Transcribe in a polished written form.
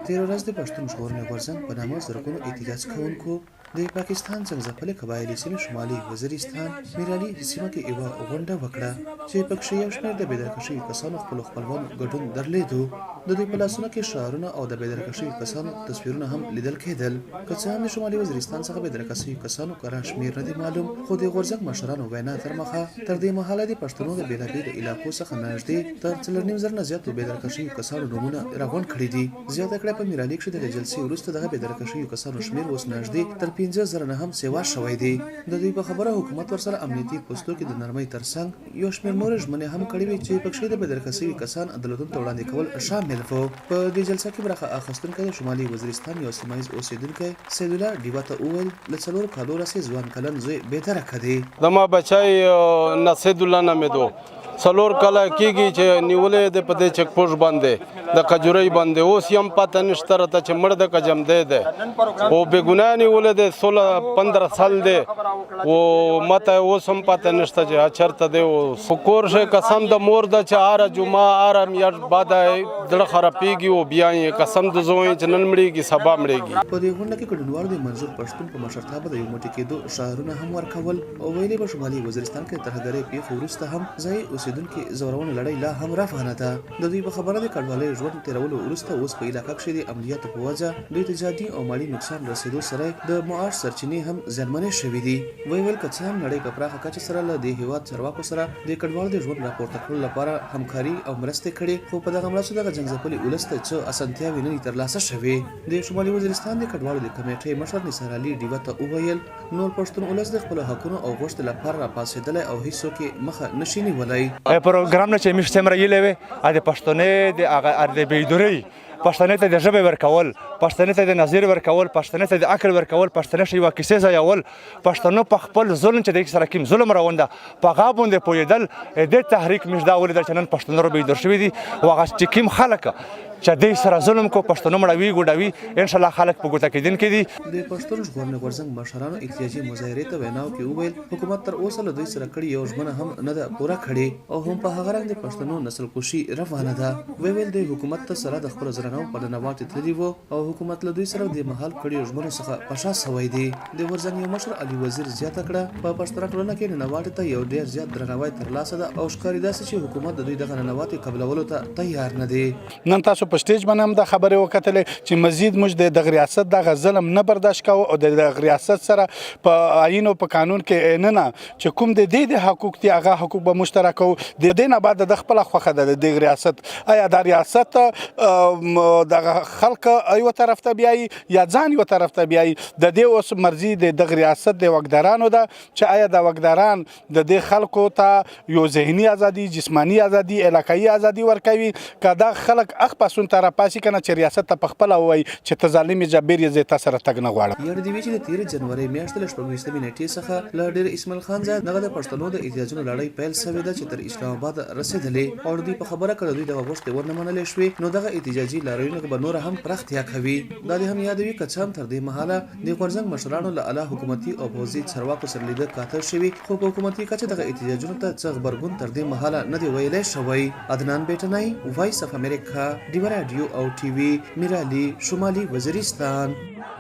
تېره ورځ د پښتون ژغورنې غورځنګ په نامه زرګونو احتجاج کوونکو د پاکستان څنګ ځپلې قبایلي سیمې شمالي وزیرستان میرالي سیمه کې یوه غونډه وکړه چې پکښې یو شمېر د بېدرکه شوي کسانو خپلو خپلوانو ګډون درلودو. د دوی په لاسونو کې شعارونه او د بېدرکه شوي کسانو تصویرونه هم لیدل کېدل. که څه هم د شمالي وزیرستان څخه بېدرکه شوي کسانو کره شمېر نه دی معلوم، خو د غورځنګ مشرانو وینا تر مخه تر دې مهاله د پښتنو د بېلابېلو علاقو څخه نږدې تر 4.5 نه زیاتو بېدرکه شوي کسانو نومونه راغونډ کړي دي. زیاته کړه په میرالي کښې د جلسې وروسته دغه بېدرکه شوي کسانو شمېر اوس نږدې تر 15,000 نه هم سیوا شوی دی. د دوی په خبره حکومت ورسره امنیتي پوستو کې د نرمۍ ترڅنګ یو شمېر نورې ژمنې هم کړې وې چې پکښې د بېدرکه شوي کسان عدالتونو ته وړاندې کول شامل وو. په دې جلسه کې برخه اخیستونکی د شمالي وزیرستان یو سیمه ییز اوسېدونکی سیدالله ډیوه ته وویل له 4 کالو راهیسې ځوان کلن زوی بېدرکه دی. زما بچی نصیدالله نومېدو 4 کاله کېږي چې نیولې دی په دې چک پوسټ باندې د کجورۍ باندې. اوس یې هم پته نشته راته چې مړ ده که جمدی دی او بېګناه نیولې دی. 16-15 سال دی او ماته اوس هم پته نشته چې چېرته دی. خو کور شی قسم د مور ده چې هره جمعه هره میاشت بعده زړه خرابېږي او بیا یې قسم د زوی چې نن مړېږي سبا مړېږي. په دې غونډه کې ګډونوالو د منظور پښتون په مشرتابه د یو موټی کېدو شعارونه هم ورکول او ویلې په شمالي وزیرستان کې ترهګرۍ پیښو وروسته هم ځایي اوسېدونکي زورونې لړۍ لا هم روانه ده. د دوی په خبره د کډوالۍ ژوند تېرولو وروسته اوس په علاقه کښې د امنیاتو په وجه دوی ته جادي او مالي نقصان رسېدو سره د معاش سرچینې هم زیانمنې شوي دي. ویل که څه هم نړۍ په پراخه کچه سره له دې هېواد چارواکو سره د کډوالو د ژوند راپورته کولو لپاره همکاري او مرستې کړې، خو په دغه مرستو دغه جنګ ځپلي ولس ته څه اسانتیاوې نه دي ترلاسه شوې. د شمالي وزیرستان د کډوالو د کمیټې مشر نثار علي ډیوه ته وویل نور پښتون ولس د خپلو حقونو او غوښتنو لپاره راپاڅېدلی او هېڅوک یې مخه نشي نیولی. پروګرام نه چې موږ څومره یېلی وې د پښتنې د بېدورۍ پښتنې ته د ژبې ورکول، پښتنې ته د نظیر ورکول، پښتنې ته د عقل ورکول، پښتنې ته یوه کیسې ځایول، پښتنو په خپل ظلم چې د سره کوم ظلم راونده په هغه باندې پوهېدل. دې تحریک موږ دا ولیدل چې نن پښتنو بېدور شوي دي او هغه چې کوم خلک چې دې سره ظلم کو پښتنو مړوي ګوډوي انشاءالله خلک په ګوته کېدونکي دي. د پښتون ژغورنې غورځنګ مشرانو احتجاجي مظاهرې ته ویناو کې وویل حکومت تر اوسه له دوی سره کړې یو ژمنه هم نه ده پوره کړې او هم په هغه رنګ د پښتنو نسل کشي روانه ده. ویل د حکومت ته سره د خپلو زرناو په ننواتې تللي وو او حکومت له دوی سره د مهال کړیو ژمنو څخه په شا سوی دی. د غورځنګ یو مشر علي وزیر زیاته کړه په پښتنه ټولنه کې ننواتې ته یو ډېر زیات درناوی ترلاسه ده او ښکاري داسې چې حکومت د دوی دغه ننواتې قبلولو ته تیار نه دی. نن تاسو په سټیج باندې هم خبرې وکتلې چې مزید موږ د ریاست دغه ظلم نه برداشت کوو او د ریاست سره په آیین او په قانون کې نه چې کوم د دې د حقوق دي هغه حقوق به مشترک کوو. د دې نه بعد د خپله خوښه ده د ریاست آیا دا ریاست دغه خلک یوه طرف ته بیایي یا ځان یوه طرف ته بیایي. د دې اوس مرضي د دغه ریاست د واکدارانو ده چې آیا د واکداران د دې خلکو ته یو ذهني ازادي، جسماني ازادي، علاقایي ازادي ورکوي که دا خلک اخ پسون ته راپاسي که نه چې ریاست ته پخپله ووایي چې ته ظالم جبیر یې زه تا سره تګ نه غواړم. یاد دې وي چې د 13 جنورۍ میاشتې له 26 نیټې څخه له ډېر اسماعیل خان ځای دغه د پښتنو د احتجاجونو لړۍ پیل شوې ده چې تر اسلام آباد رسېدلې او دوی په خبره کړه دوی دغه غوښتنې ونه منلې شوې نو دغه احتجاجي لاریونونه به نوره هم پراختیا کوي. دا دې هم یادوي که څه هم تر دې مهاله د غورځنګ مشرانو له اعلی حکومتي او پوځي چارواکو سره لیده کاته شوي، خو په حکومتي کچه دغه احتجاجونو ته څه غبرګون تر دې مهاله نه دی ویلی شوی. عدنان بیټنی، وایس اف امریکا، ډیوه راډیو او ټي وي، میرالي، شمالي وزیرستان.